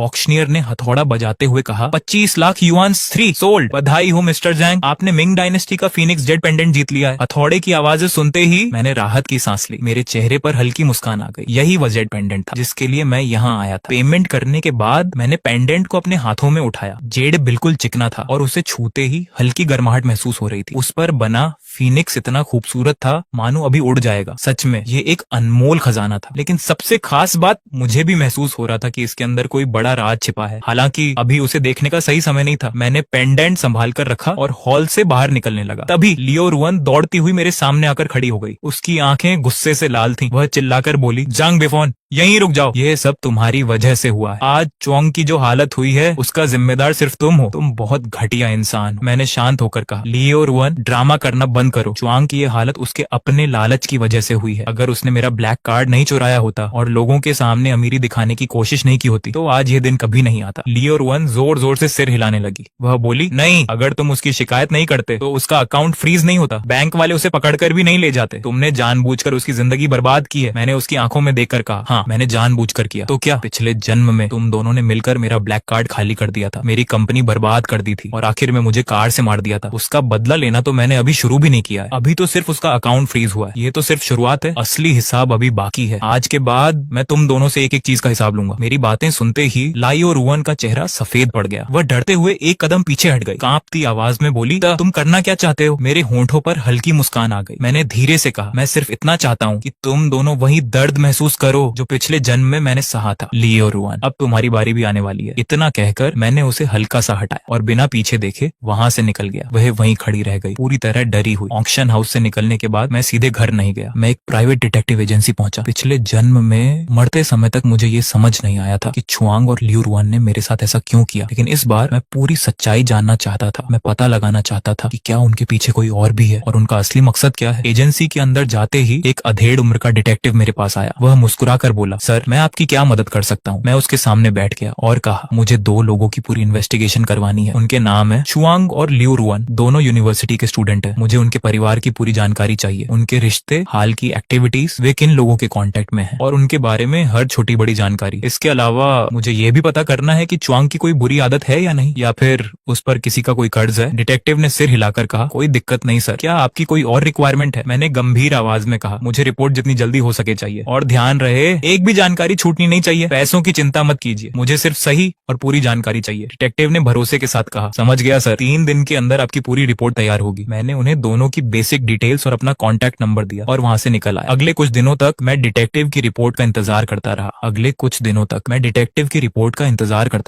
ऑक्शनियर ने हथौड़ा बजाते हुए कहा, 25 लाख युआन 3 सोल्ड। बधाई हो मिस्टर जैंग, आपने मिंग डायनेस्टी का फीनिक्स जेड पेंडेंट जीत लिया है। हथौड़े की आवाजें सुनते ही मैंने राहत की सांस ली। मेरे चेहरे पर हल्की मुस्कान आ गई। यही वह जेड पेंडेंट था जिसके लिए मैं यहाँ आया था। पेमेंट करने के बाद मैंने पेंडेंट को अपने हाथों में उठाया। जेड बिल्कुल चिकना था और उसे छूते ही हल्की गर्माहट महसूस हो रही थी। उस पर बना फीनिक्स इतना खूबसूरत था मानो अभी उड़ जाएगा। सच में ये एक अनमोल खजाना था। लेकिन सबसे खास बात मुझे भी महसूस हो रहा था कि इसके अंदर कोई बड़ा राज छिपा है। हालांकि अभी उसे देखने का सही समय नहीं था। मैंने पेंडेंट संभाल कर रखा और हॉल से बाहर निकलने लगा। तभी लियो रुअन दौड़ती हुई मेरे सामने आकर खड़ी हो गई। उसकी आंखें गुस्से से लाल थीं। वह चिल्लाकर बोली, जांग बेफोन, यहीं रुक जाओ। ये सब तुम्हारी वजह से हुआ है। आज चोंग की जो हालत हुई है उसका जिम्मेदार सिर्फ तुम हो। तुम बहुत घटिया इंसान हो। मैंने शांत होकर कहा, लियो रुअन, ड्रामा करना बंद करो। चुआंग की ये हालत उसके अपने लालच की वजह से हुई है। अगर उसने मेरा ब्लैक कार्ड नहीं चुराया होता और लोगों के सामने अमीरी दिखाने की कोशिश नहीं की होती तो आज ये दिन कभी नहीं आता। लियो रुअन जोर जोर से सिर हिलाने लगी। वह बोली, नहीं, अगर तुम उसकी शिकायत नहीं करते तो उसका अकाउंट फ्रीज नहीं होता। बैंक वाले उसे पकड़कर भी नहीं ले जाते। तुमने जानबूझकर उसकी जिंदगी बर्बाद की है। मैंने उसकी आंखों में देखकर कहा, हाँ, मैंने जानबूझकर किया। तो क्या पिछले जन्म में तुम दोनों ने मिलकर मेरा ब्लैक कार्ड खाली कर दिया था, मेरी कंपनी बर्बाद कर दी थी और आखिर में मुझे कार से मार दिया था। उसका बदला लेना तो मैंने अभी शुरू भी नहीं किया है। अभी तो सिर्फ उसका अकाउंट फ्रीज हुआ है। ये तो सिर्फ शुरुआत है। असली हिसाब अभी बाकी है। आज के बाद मैं तुम दोनों से एक एक चीज का हिसाब लूंगा। मेरी बातें सुनते ही लाइयो रुअन का चेहरा सफेद पड़ गया। वह डरते हुए एक कदम पीछे हट गई। कांपती आवाज में बोली, तुम करना क्या चाहते हो? मेरे होंठों पर हल्की मुस्कान आ गई। मैंने धीरे से कहा, मैं सिर्फ इतना चाहता हूँ कि तुम दोनों वही दर्द महसूस करो जो पिछले जन्म में मैंने सहा था। लियो रुअन, अब तुम्हारी बारी भी आने वाली है। इतना कहकर मैंने उसे हल्का सा हटाया और बिना पीछे देखे वहां से निकल गया। वह वहीं खड़ी रह गई, पूरी तरह डरी हुई। ऑक्शन हाउस से निकलने के बाद मैं सीधे घर नहीं गया। मैं एक प्राइवेट डिटेक्टिव एजेंसी पहुंचा। पिछले जन्म में मरते समय तक मुझे ये समझ नहीं आया था कि चुआंग और लियो रुअन ने मेरे साथ ऐसा क्यों किया, लेकिन इस बार मैं पूरी सच्चाई जानना चाहता था। मैं पता लगाना चाहता था कि क्या उनके पीछे कोई और भी है और उनका असली मकसद क्या है। एजेंसी के अंदर जाते ही एक अधेड़ उम्र का डिटेक्टिव मेरे पास आया। वह मुस्कुरा कर बोला, सर, मैं आपकी क्या मदद कर सकता हूँ? मैं उसके सामने बैठ गया और कहा, मुझे 2 लोगों की पूरी इन्वेस्टिगेशन करवानी है। उनके नाम है चुआंग और लियो रुअन। दोनों यूनिवर्सिटी के स्टूडेंट हैं। मुझे उनके परिवार की पूरी जानकारी चाहिए, उनके रिश्ते, हाल की एक्टिविटीज, वे किन लोगों के कांटेक्ट में हैं और उनके बारे में हर छोटी बड़ी जानकारी। इसके अलावा मुझे ये भी पता करना है कि चुआंग की कोई बुरी आदत है या नहीं, या फिर उस पर किसी का कोई कर्ज है। डिटेक्टिव ने सिर हिलाकर कहा, कोई दिक्कत नहीं सर। क्या आपकी कोई और रिक्वायरमेंट है? मैंने गंभीर आवाज में कहा, मुझे रिपोर्ट जितनी जल्दी हो सके चाहिए और ध्यान रहे एक भी जानकारी छूटनी नहीं चाहिए। पैसों की चिंता मत कीजिए, मुझे सिर्फ सही और पूरी जानकारी चाहिए। डिटेक्टिव ने भरोसे के साथ कहा, समझ गया सर, 3 दिन के अंदर आपकी पूरी रिपोर्ट तैयार होगी। मैंने उन्हें दोनों की बेसिक डिटेल्स और अपना कॉन्टैक्ट नंबर दिया और वहां से निकल आया। अगले कुछ दिनों तक मैं डिटेक्टिव की रिपोर्ट का इंतजार करता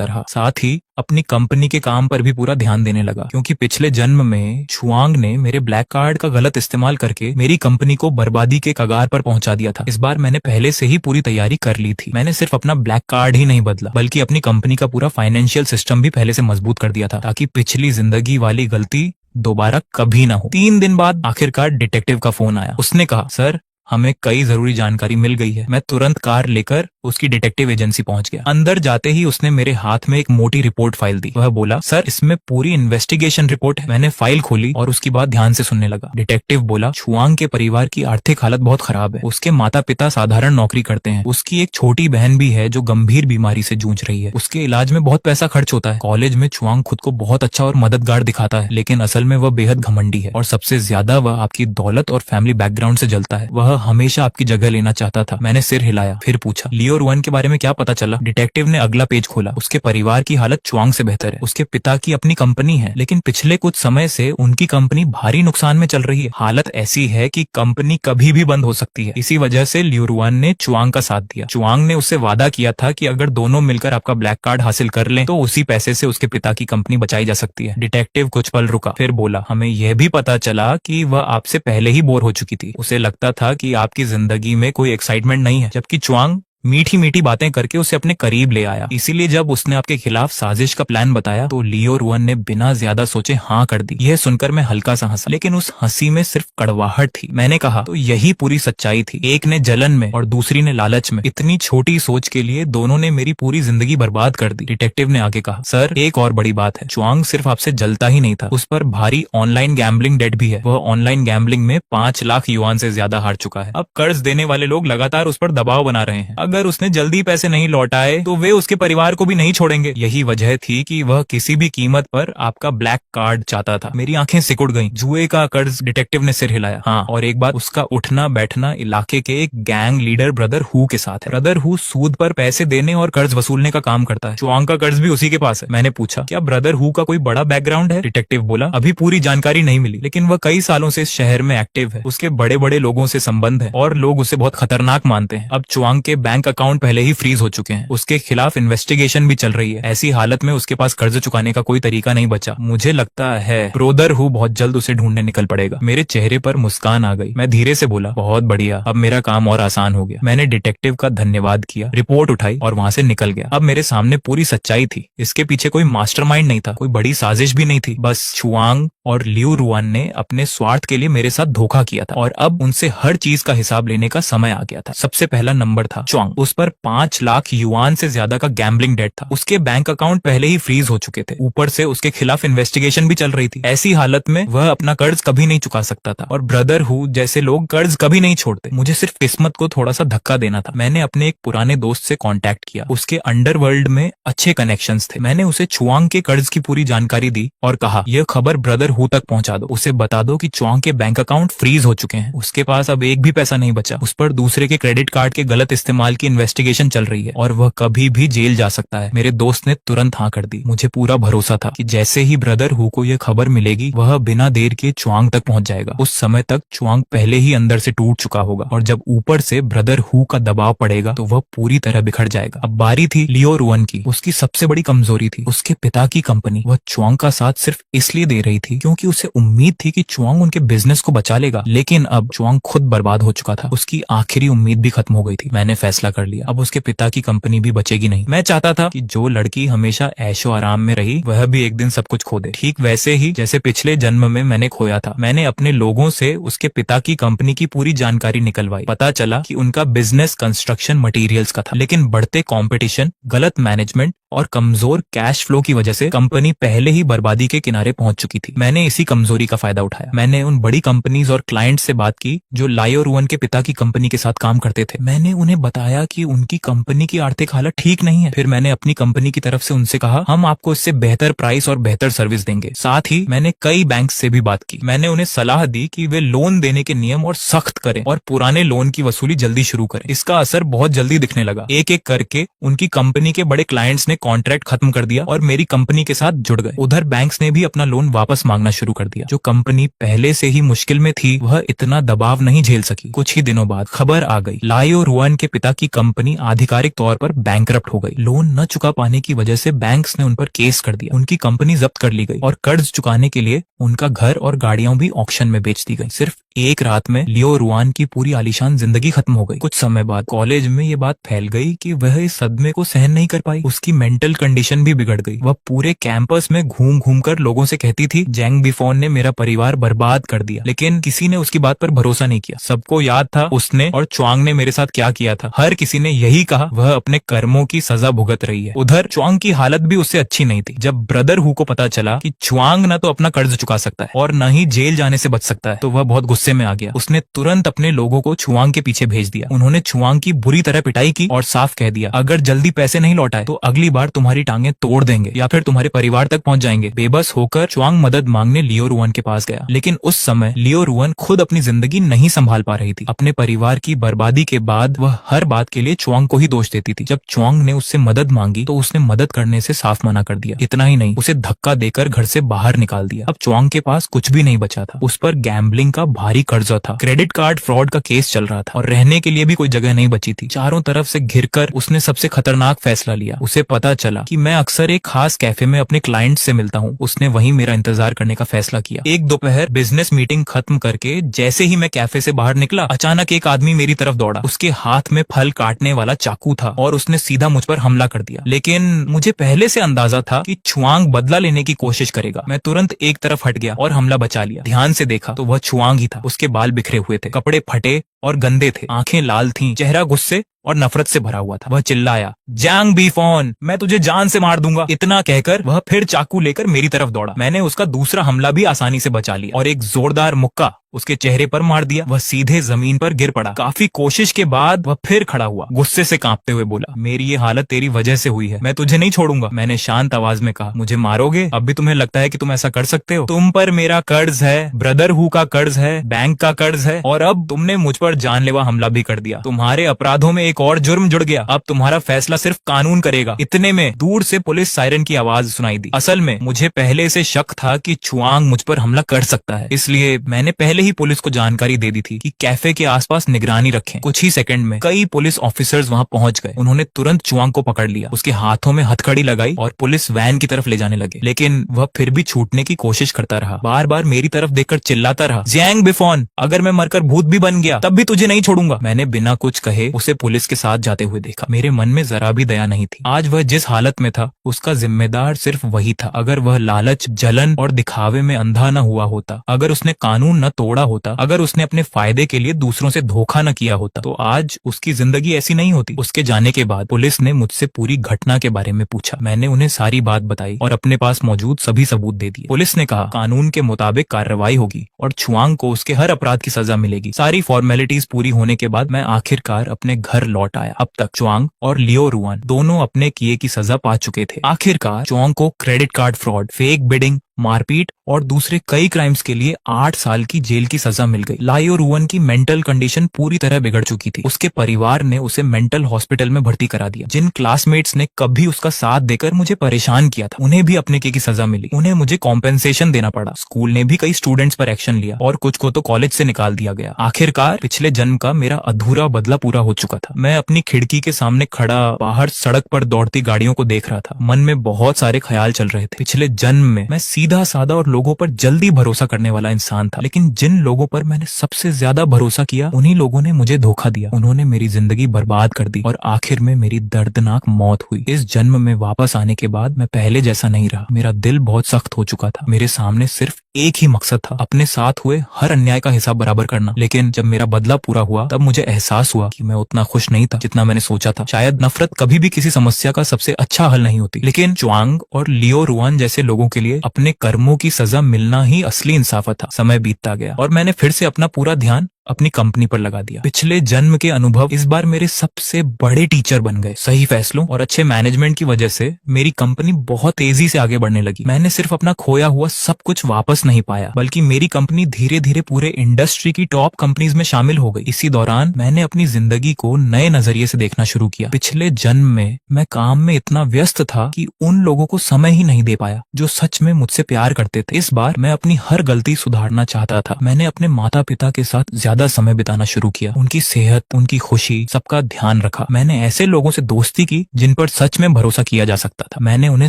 रहा। साथ ही अपनी कंपनी के काम पर भी पूरा ध्यान देने लगा, क्योंकि पिछले जन्म में चुआंग ने मेरे ब्लैक कार्ड का गलत इस्तेमाल करके मेरी कंपनी को बर्बादी के कगार पर पहुंचा दिया था। इस बार मैंने पहले से ही पूरी तैयारी कर ली थी। मैंने सिर्फ अपना ब्लैक कार्ड ही नहीं बदला, बल्कि अपनी कंपनी का पूरा फाइनेंशियल सिस्टम भी पहले से मजबूत कर दिया था, ताकि पिछली जिंदगी वाली गलती दोबारा कभी ना हो। 3 दिन बाद आखिरकार डिटेक्टिव का फोन आया। उसने कहा, सर, हमें कई जरूरी जानकारी मिल गई है। मैं तुरंत कार लेकर उसकी डिटेक्टिव एजेंसी पहुंच गया। अंदर जाते ही उसने मेरे हाथ में एक मोटी रिपोर्ट फाइल दी। वह बोला, सर, इसमें पूरी इन्वेस्टिगेशन रिपोर्ट है। मैंने फाइल खोली और उसकी बात ध्यान से सुनने लगा। डिटेक्टिव बोला, चुआंग के परिवार की आर्थिक हालत बहुत खराब है। उसके माता पिता साधारण नौकरी करते हैं। उसकी एक छोटी बहन भी है जो गंभीर बीमारी से जूझ रही है। उसके इलाज में बहुत पैसा खर्च होता है। कॉलेज में चुआंग खुद को बहुत अच्छा और मददगार दिखाता है, लेकिन असल में वह बेहद घमंडी है और सबसे ज्यादा वह आपकी दौलत और फैमिली बैकग्राउंड से जलता है। वह वह हमेशा आपकी जगह लेना चाहता था। मैंने सिर हिलाया, फिर पूछा, लियो रुआन के बारे में क्या पता चला? डिटेक्टिव ने अगला पेज खोला। उसके परिवार की हालत च्वांग से बेहतर है। उसके पिता की अपनी कंपनी है, लेकिन पिछले कुछ समय से उनकी कंपनी भारी नुकसान में चल रही है। हालत ऐसी है कि कंपनी कभी भी बंद हो सकती है। इसी वजह से लियो रुआन ने च्वांग का साथ दिया। च्वांग ने उससे वादा किया था कि अगर दोनों मिलकर आपका ब्लैक कार्ड हासिल कर लें तो उसी पैसे से उसके पिता की कंपनी बचाई जा सकती है। डिटेक्टिव कुछ पल रुका, फिर बोला, हमें यह भी पता चला कि वह आपसे पहले ही बोर हो चुकी थी। उसे लगता था कि आपकी जिंदगी में कोई एक्साइटमेंट नहीं है, जबकि च्वांग मीठी मीठी बातें करके उसे अपने करीब ले आया। इसीलिए जब उसने आपके खिलाफ साजिश का प्लान बताया तो लियो रुआन ने बिना ज्यादा सोचे हाँ कर दी। यह सुनकर मैं हल्का सा हंसा, लेकिन उस हंसी में सिर्फ कड़वाहट थी। मैंने कहा, तो यही पूरी सच्चाई थी। एक ने जलन में और दूसरी ने लालच में। इतनी छोटी सोच के लिए दोनों ने मेरी पूरी जिंदगी बर्बाद कर दी। डिटेक्टिव ने आगे कहा, सर एक और बड़ी बात है, च्वांग सिर्फ आपसे जलता ही नहीं था, उस पर भारी ऑनलाइन गैम्बलिंग डेट भी है। वह ऑनलाइन गैम्बलिंग में 5 लाख युआन से ज्यादा हार चुका है। अब कर्ज देने वाले लोग लगातार उस पर दबाव बना रहे हैं। अगर उसने जल्दी पैसे नहीं लौटाए तो वे उसके परिवार को भी नहीं छोड़ेंगे। यही वजह थी कि वह किसी भी कीमत पर आपका ब्लैक कार्ड चाहता था। मेरी आंखें सिकुड़ गईं। जुए का कर्ज? डिटेक्टिव ने सिर हिलाया। हाँ, और एक बात, उसका उठना बैठना इलाके के एक गैंग लीडर ब्रदर हु के साथ है। ब्रदर हु सूद पर पैसे देने और कर्ज वसूलने का काम करता है। च्वांग का कर्ज भी उसी के पास है। मैंने पूछा, क्या ब्रदर हु का कोई बड़ा बैकग्राउंड है? डिटेक्टिव बोला, अभी पूरी जानकारी नहीं मिली, लेकिन वह कई सालों से इस शहर में एक्टिव है। उसके बड़े बड़े लोगों से संबंध है और लोग उसे बहुत खतरनाक मानते हैं। अब च्वांग के बैंक अकाउंट पहले ही फ्रीज हो चुके हैं। उसके खिलाफ इन्वेस्टिगेशन भी चल रही है। ऐसी हालत में उसके पास कर्ज चुकाने का कोई तरीका नहीं बचा। मुझे लगता है ब्रदर हु बहुत जल्द उसे ढूंढने निकल पड़ेगा। मेरे चेहरे पर मुस्कान आ गई। मैं धीरे से बोला, बहुत बढ़िया, अब मेरा काम और आसान हो गया। मैंने डिटेक्टिव का धन्यवाद किया, रिपोर्ट उठाई और वहां से निकल गया। अब मेरे सामने पूरी सच्चाई थी। इसके पीछे कोई मास्टरमाइंड नहीं था, कोई बड़ी साजिश भी नहीं थी। बस च्वांग और लियो रुआन ने अपने स्वार्थ के लिए मेरे साथ धोखा किया था और अब उनसे हर चीज का हिसाब लेने का समय आ गया था। सबसे पहला नंबर था च्वांग। उस पर 5 लाख युआन से ज्यादा का गैम्बलिंग डेट था। उसके बैंक अकाउंट पहले ही फ्रीज हो चुके थे। ऊपर से उसके खिलाफ इन्वेस्टिगेशन भी चल रही थी। ऐसी हालत में वह अपना कर्ज कभी नहीं चुका सकता था और ब्रदर हु जैसे लोग कर्ज कभी नहीं छोड़ते। मुझे सिर्फ किस्मत को थोड़ा सा धक्का देना था। मैंने अपने एक पुराने दोस्त से कांटेक्ट किया। उसके अंडरवर्ल्ड में अच्छे कनेक्शंस थे। मैंने उसे च्वांग के कर्ज की पूरी जानकारी दी और कहा, यह खबर ब्रदर हु तक पहुंचा दो। उसे बता दो कि च्वांग के बैंक अकाउंट फ्रीज हो चुके हैं। उसके पास अब एक भी पैसा नहीं बचा। उस पर दूसरे के क्रेडिट कार्ड के गलत इस्तेमाल की इन्वेस्टिगेशन चल रही है और वह कभी भी जेल जा सकता है। मेरे दोस्त ने तुरंत हाँ कर दी। मुझे पूरा भरोसा था कि जैसे ही ब्रदर हु को यह खबर मिलेगी वह बिना देर के च्वांग तक पहुंच जाएगा। उस समय तक च्वांग पहले ही अंदर से टूट चुका होगा और जब ऊपर से ब्रदर हु का दबाव पड़ेगा तो वह पूरी तरह बिखर जाएगा। अब बारी थी लियो रुआन की। उसकी सबसे बड़ी कमजोरी थी उसके पिता की कंपनी। वह च्वांग का साथ सिर्फ इसलिए दे रही थी क्योंकि उसे उम्मीद थी कि च्वांग उनके बिजनेस को बचा लेगा, लेकिन अब च्वांग खुद बर्बाद हो चुका था। उसकी आखिरी उम्मीद भी खत्म हो गई थी। मैंने फैसला कर लिया, अब उसके पिता की कंपनी भी बचेगी नहीं। मैं चाहता था कि जो लड़की हमेशा ऐशो आराम में रही वह भी एक दिन सब कुछ खो दे, ठीक वैसे ही जैसे पिछले जन्म में मैंने खोया था। मैंने अपने लोगों से उसके पिता की कंपनी की पूरी जानकारी निकलवाई। पता चला कि उनका बिजनेस कंस्ट्रक्शन मटेरियल्स का था, लेकिन बढ़ते कंपटीशन, गलत मैनेजमेंट और कमजोर कैश फ्लो की वजह से कंपनी पहले ही बर्बादी के किनारे पहुंच चुकी थी। मैंने इसी कमजोरी का फायदा उठाया। मैंने उन बड़ी कंपनीज और क्लाइंट से बात की जो लायो रुआन के पिता की कंपनी के साथ काम करते थे। मैंने उन्हें बताया कि उनकी कंपनी की आर्थिक हालत ठीक नहीं है। फिर मैंने अपनी कंपनी की तरफ से उनसे कहा, हम आपको इससे बेहतर प्राइस और बेहतर सर्विस देंगे। साथ ही मैंने कई बैंक से भी बात की। मैंने उन्हें सलाह दी कि वे लोन देने के नियम और सख्त करें और पुराने लोन की वसूली जल्दी शुरू करें। इसका असर बहुत जल्दी दिखने लगा। एक एक करके उनकी कंपनी के बड़े क्लाइंट्स ने कॉन्ट्रैक्ट खत्म कर दिया और मेरी कंपनी के साथ जुड़ गए। उधर बैंक्स ने भी अपना लोन वापस मांगना शुरू कर दिया। जो कंपनी पहले से ही मुश्किल में थी वह इतना दबाव नहीं झेल सकी। कुछ ही दिनों बाद खबर आ गई, लायो रुआन के पिता की कंपनी आधिकारिक तौर पर बैंकरप्ट हो गई। लोन न चुका पाने की वजह से बैंक्स ने उन पर केस कर दिया। उनकी कंपनी जब्त कर ली गई और कर्ज चुकाने के लिए उनका घर और गाड़ियां भी ऑक्शन में बेच दी गई। सिर्फ एक रात में लियो रुआन की पूरी आलीशान जिंदगी खत्म हो गई। कुछ समय बाद कॉलेज में ये बात फैल गई कि वह इस सदमे को सहन नहीं कर पाई। उसकी मेंटल कंडीशन भी बिगड़ गई। वह पूरे कैंपस में घूम घूम कर लोगों से कहती थी, जैंग बिफोन ने मेरा परिवार बर्बाद कर दिया। लेकिन किसी ने उसकी बात पर भरोसा नहीं किया। सबको याद था उसने और च्वांग ने मेरे साथ क्या किया था। हर किसी ने यही कहा, वह अपने कर्मों की सजा भुगत रही है। उधर च्वांग की हालत भी उससे अच्छी नहीं थी। जब ब्रदर हु को पता चला कि च्वांग न तो अपना कर्ज चुका सकता है और न ही जेल जाने से बच सकता है तो वह बहुत गुस्से में आ गया। उसने तुरंत अपने लोगों को च्वांग के पीछे भेज दिया। उन्होंने च्वांग की बुरी तरह पिटाई की और साफ कह दिया, अगर जल्दी पैसे नहीं लौटाए तो अगली बार तुम्हारी टांगें तोड़ देंगे या फिर तुम्हारे परिवार तक पहुंच जाएंगे। बेबस होकर च्वांग मदद मांगने लियो रुआन के पास गया, लेकिन उस समय लियो रुआन खुद अपनी जिंदगी नहीं संभाल पा रही थी। अपने परिवार की बर्बादी के बाद वह हर बात के लिए च्वांग को ही दोष देती थी। जब च्वांग ने उससे मदद मांगी तो उसने मदद करने से साफ मना कर दिया। इतना ही नहीं, उसे धक्का देकर घर से बाहर निकाल दिया। अब च्वांग के पास कुछ भी नहीं बचा था। उस पर गैम्बलिंग का भारी कर्जा था, क्रेडिट कार्ड फ्रॉड का केस चल रहा था और रहने के लिए भी कोई जगह नहीं बची थी। चारों तरफ से घिरकर उसने सबसे खतरनाक फैसला लिया। उसे पता चला कि मैं अक्सर एक खास कैफे में अपने क्लाइंट से मिलता हूँ। उसने वहीं मेरा इंतजार करने का फैसला किया। एक दोपहर बिजनेस मीटिंग खत्म करके जैसे ही मैं कैफे से बाहर निकला, अचानक एक आदमी मेरी तरफ दौड़ा। उसके हाथ में फल काटने वाला चाकू था और उसने सीधा मुझ पर हमला कर दिया। लेकिन मुझे पहले से अंदाजा था कि च्वांग बदला लेने की कोशिश करेगा। मैं तुरंत एक तरफ हट गया और हमला बचा लिया। ध्यान से देखा तो वह च्वांग ही था। उसके बाल बिखरे हुए थे, कपड़े फटे और गंदे थे, आंखें लाल थीं, चेहरा गुस्से और नफरत से भरा हुआ था। वह चिल्लाया, जैंग बीफोन, मैं तुझे जान से मार दूंगा। इतना कहकर वह फिर चाकू लेकर मेरी तरफ दौड़ा। मैंने उसका दूसरा हमला भी आसानी से बचा लिया और एक जोरदार मुक्का उसके चेहरे पर मार दिया। वह सीधे जमीन पर गिर पड़ा। काफी कोशिश के बाद वह फिर खड़ा हुआ, गुस्से से कांपते हुए बोला, मेरी ये हालत तेरी वजह से हुई है, मैं तुझे नहीं छोड़ूंगा। मैंने शांत आवाज में कहा, मुझे मारोगे? अब भी तुम्हें लगता है कि तुम ऐसा कर सकते हो? तुम पर मेरा कर्ज है, ब्रदरहुड का कर्ज है, बैंक का कर्ज है और अब तुमने मुझ पर जानलेवा हमला भी कर दिया। तुम्हारे अपराधों में एक और जुर्म जुड़ गया। अब तुम्हारा फैसला सिर्फ कानून करेगा। इतने में दूर से पुलिस सायरन की आवाज सुनाई दी। असल में मुझे पहले से शक था कि च्वांग मुझ पर हमला कर सकता है, इसलिए मैंने पहले ही पुलिस को जानकारी दे दी थी कि कैफे के आसपास निगरानी रखें। कुछ ही सेकंड में कई पुलिस ऑफिसर्स वहां पहुंच गए। उन्होंने तुरंत च्वांग को पकड़ लिया, उसके हाथों में हथकड़ी लगाई और पुलिस वैन की तरफ ले जाने लगे। लेकिन वह फिर भी छूटने की कोशिश करता रहा, बार बार मेरी तरफ देखकर चिल्लाता रहा, जैंग बिफोन, अगर मैं मरकर भूत भी बन गया तब भी तुझे नहीं छोड़ूंगा। मैंने बिना कुछ कहे उसे पुलिस के साथ जाते हुए देखा। मेरे मन में जरा भी दया नहीं थी। आज वह जिस हालत में था उसका जिम्मेदार सिर्फ वही था। अगर वह लालच, जलन और दिखावे में अंधा न हुआ होता, अगर उसने कानून न तोड़ा होता, अगर उसने अपने फायदे के लिए दूसरों से धोखा न किया होता, तो आज उसकी जिंदगी ऐसी नहीं होती। उसके जाने के बाद पुलिस ने मुझसे पूरी घटना के बारे में पूछा। मैंने उन्हें सारी बात बताई और अपने पास मौजूद सभी सबूत दे दिए। पुलिस ने कहा, कानून के मुताबिक कार्रवाई होगी और च्वांग को उसके हर अपराध की सजा मिलेगी। सारी फॉर्मेलिटीज पूरी होने के बाद मैं आखिरकार अपने घर लौट आया। अब तक च्वांग और लियो रुआन दोनों अपने किए की सजा पा चुके थे। आखिरकार च्वांग को credit card fraud, fake bidding, मारपीट और दूसरे कई क्राइम्स के लिए 8 साल की जेल की सजा मिल गई। लियो रुआन की मेंटल कंडीशन पूरी तरह बिगड़ चुकी थी। उसके परिवार ने उसे मेंटल हॉस्पिटल में भर्ती करा दिया। जिन क्लासमेट्स ने कभी उसका साथ देकर मुझे परेशान किया था, उन्हें भी अपने की सजा मिली। उन्हें मुझे कॉम्पेंसेशन देना पड़ा। स्कूल ने भी कई स्टूडेंट्स पर एक्शन लिया और कुछ को तो कॉलेज से निकाल दिया गया। आखिरकार पिछले जन्म का मेरा अधूरा बदला पूरा हो चुका था। मैं अपनी खिड़की के सामने खड़ा बाहर सड़क पर दौड़ती गाड़ियों को देख रहा था। मन में बहुत सारे ख्याल चल रहे थे। पिछले जन्म में मैं सीधा साधा और लोगों पर जल्दी भरोसा करने वाला इंसान था, लेकिन जिन लोगों पर मैंने सबसे ज्यादा भरोसा किया, उन्हीं लोगों ने मुझे धोखा दिया। उन्होंने मेरी जिंदगी बर्बाद कर दी और आखिर में मेरी दर्दनाक मौत हुई। इस जन्म में वापस आने के बाद मैं पहले जैसा नहीं रहा। मेरा दिल बहुत सख्त हो चुका था। मेरे सामने सिर्फ एक ही मकसद था, अपने साथ हुए हर अन्याय का हिसाब बराबर करना। लेकिन जब मेरा बदला पूरा हुआ तब मुझे एहसास हुआ कि मैं उतना खुश नहीं था जितना मैंने सोचा था। शायद नफरत कभी भी किसी समस्या का सबसे अच्छा हल नहीं होती, लेकिन च्वांग और लियो रुआन जैसे लोगों के लिए अपने कर्मों की सजा मिलना ही असली इंसाफ था। समय बीतता गया और मैंने फिर से अपना पूरा ध्यान अपनी कंपनी पर लगा दिया। पिछले जन्म के अनुभव इस बार मेरे सबसे बड़े टीचर बन गए। सही फैसलों और अच्छे मैनेजमेंट की वजह से मेरी कंपनी बहुत तेजी से आगे बढ़ने लगी। मैंने सिर्फ अपना खोया हुआ सब कुछ वापस नहीं पाया, बल्कि मेरी कंपनी धीरे धीरे पूरे इंडस्ट्री की टॉप कंपनीज में शामिल हो गई। इसी दौरान मैंने अपनी जिंदगी को नए नजरिए से देखना शुरू किया। पिछले जन्म में मैं काम में इतना व्यस्त था कि उन लोगों को समय ही नहीं दे पाया जो सच में मुझसे प्यार करते थे। इस बार मैं अपनी हर गलती सुधारना चाहता था। मैंने अपने माता पिता के साथ ज्यादा समय बिताना शुरू किया। उनकी सेहत, उनकी खुशी, सबका ध्यान रखा। मैंने ऐसे लोगों से दोस्ती की जिन पर सच में भरोसा किया जा सकता था। मैंने उन्हें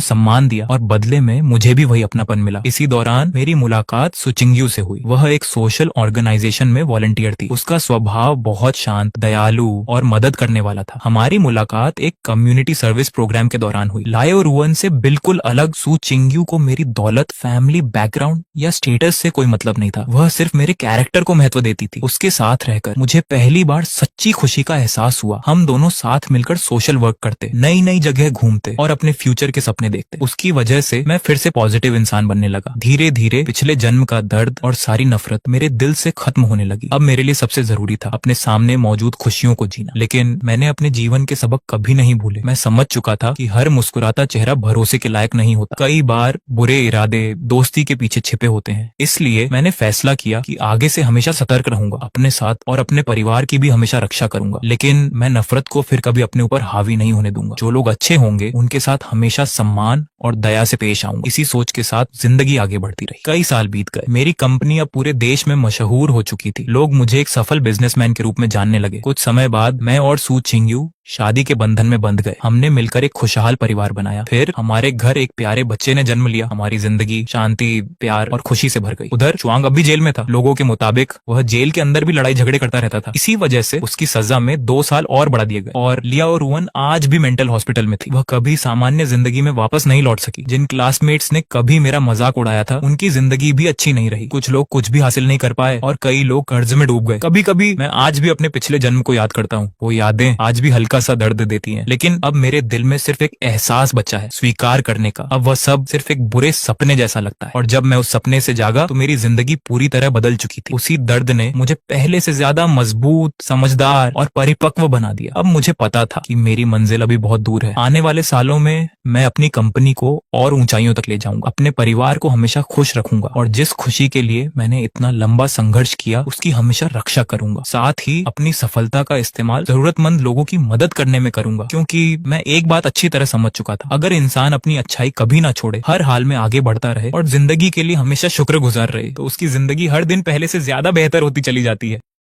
सम्मान दिया और बदले में मुझे भी वही अपनापन मिला। इसी दौरान मेरी मुलाकात सुचिंग्यू से हुई। वह एक सोशल ऑर्गेनाइजेशन में वॉलंटियर थी। उसका स्वभाव बहुत शांत, दयालु और मदद करने वाला था। हमारी मुलाकात एक कम्युनिटी सर्विस प्रोग्राम के दौरान हुई। लियो रुआन से बिल्कुल अलग सुचिंग्यू को मेरी दौलत, फैमिली बैकग्राउंड या स्टेटस से कोई मतलब नहीं था। वह सिर्फ मेरे कैरेक्टर को महत्व देती थी। उसके साथ रहकर मुझे पहली बार सच्ची खुशी का एहसास हुआ। हम दोनों साथ मिलकर सोशल वर्क करते, नई नई जगह घूमते और अपने फ्यूचर के सपने देखते। उसकी वजह से मैं फिर से पॉजिटिव इंसान बनने लगा। धीरे धीरे पिछले जन्म का दर्द और सारी नफरत मेरे दिल से खत्म होने लगी। अब मेरे लिए सबसे जरूरी था अपने सामने मौजूद खुशियों को जीना। लेकिन मैंने अपने जीवन के सबक कभी नहीं भूले। मैं समझ चुका था कि हर मुस्कुराता चेहरा भरोसे के लायक नहीं होता। कई बार बुरे इरादे दोस्ती के पीछे छिपे होते हैं। इसलिए मैंने फैसला किया कि आगे से हमेशा सतर्क रहूंगा, अपने साथ और अपने परिवार की भी हमेशा रक्षा करूंगा। लेकिन मैं नफरत को फिर कभी अपने ऊपर हावी नहीं होने दूंगा। जो लोग अच्छे होंगे उनके साथ हमेशा सम्मान और दया से पेश आऊंगा। इसी सोच के साथ जिंदगी आगे बढ़ती रही। कई साल बीत गए। मेरी कंपनी अब पूरे देश में मशहूर हो चुकी थी। लोग मुझे एक सफल बिजनेसमैन के रूप में जानने लगे। कुछ समय बाद मैं और सू चिंगयू शादी के बंधन में बंध गए। हमने मिलकर एक खुशहाल परिवार बनाया। फिर हमारे घर एक प्यारे बच्चे ने जन्म लिया। हमारी जिंदगी शांति, प्यार और खुशी से भर गई। उधर च्वांग अब भी जेल में था। लोगों के मुताबिक वह जेल के अंदर भी लड़ाई झगड़े करता रहता था। इसी वजह से उसकी सजा में 2 साल और बढ़ा दिए गए। और लिया और रुअन आज भी मेंटल हॉस्पिटल में थी। वह कभी सामान्य जिंदगी में वापस नहीं लौट सकी। जिन क्लासमेट्स ने कभी मेरा मजाक उड़ाया था उनकी जिंदगी भी अच्छी नहीं रही। कुछ लोग कुछ भी हासिल नहीं कर पाए और कई लोग कर्ज में डूब गए। कभी कभी मैं आज भी अपने पिछले जन्म को याद करता हूँ। वो यादें आज भी हल्का सा दर्द देती हैं। लेकिन अब मेरे दिल में सिर्फ एक एहसास बचा है, स्वीकार करने का। अब वह सब सिर्फ एक बुरे सपने जैसा लगता है। और जब मैं उस सपने से जागा तो मेरी जिंदगी पूरी तरह बदल चुकी थी। उसी दर्द ने मुझे पहले से ज्यादा मजबूत, समझदार और परिपक्व बना दिया। अब मुझे पता था कि मेरी मंजिल अभी बहुत दूर है। आने वाले सालों में मैं अपनी कंपनी को और ऊंचाइयों तक ले जाऊंगा। अपने परिवार को हमेशा खुश रखूंगा और जिस खुशी के लिए मैंने इतना लंबा संघर्ष किया उसकी हमेशा रक्षा करूंगा। साथ ही अपनी सफलता का इस्तेमाल जरूरतमंद लोगों की मदद करने में करूंगा। क्योंकि मैं एक बात अच्छी तरह समझ चुका था, अगर इंसान अपनी अच्छाई कभी ना छोड़े, हर हाल में आगे बढ़ता रहे और जिंदगी के लिए हमेशा शुक्रगुजार रहे, तो उसकी जिंदगी हर दिन पहले से ज्यादा बेहतर होती चली जाती है।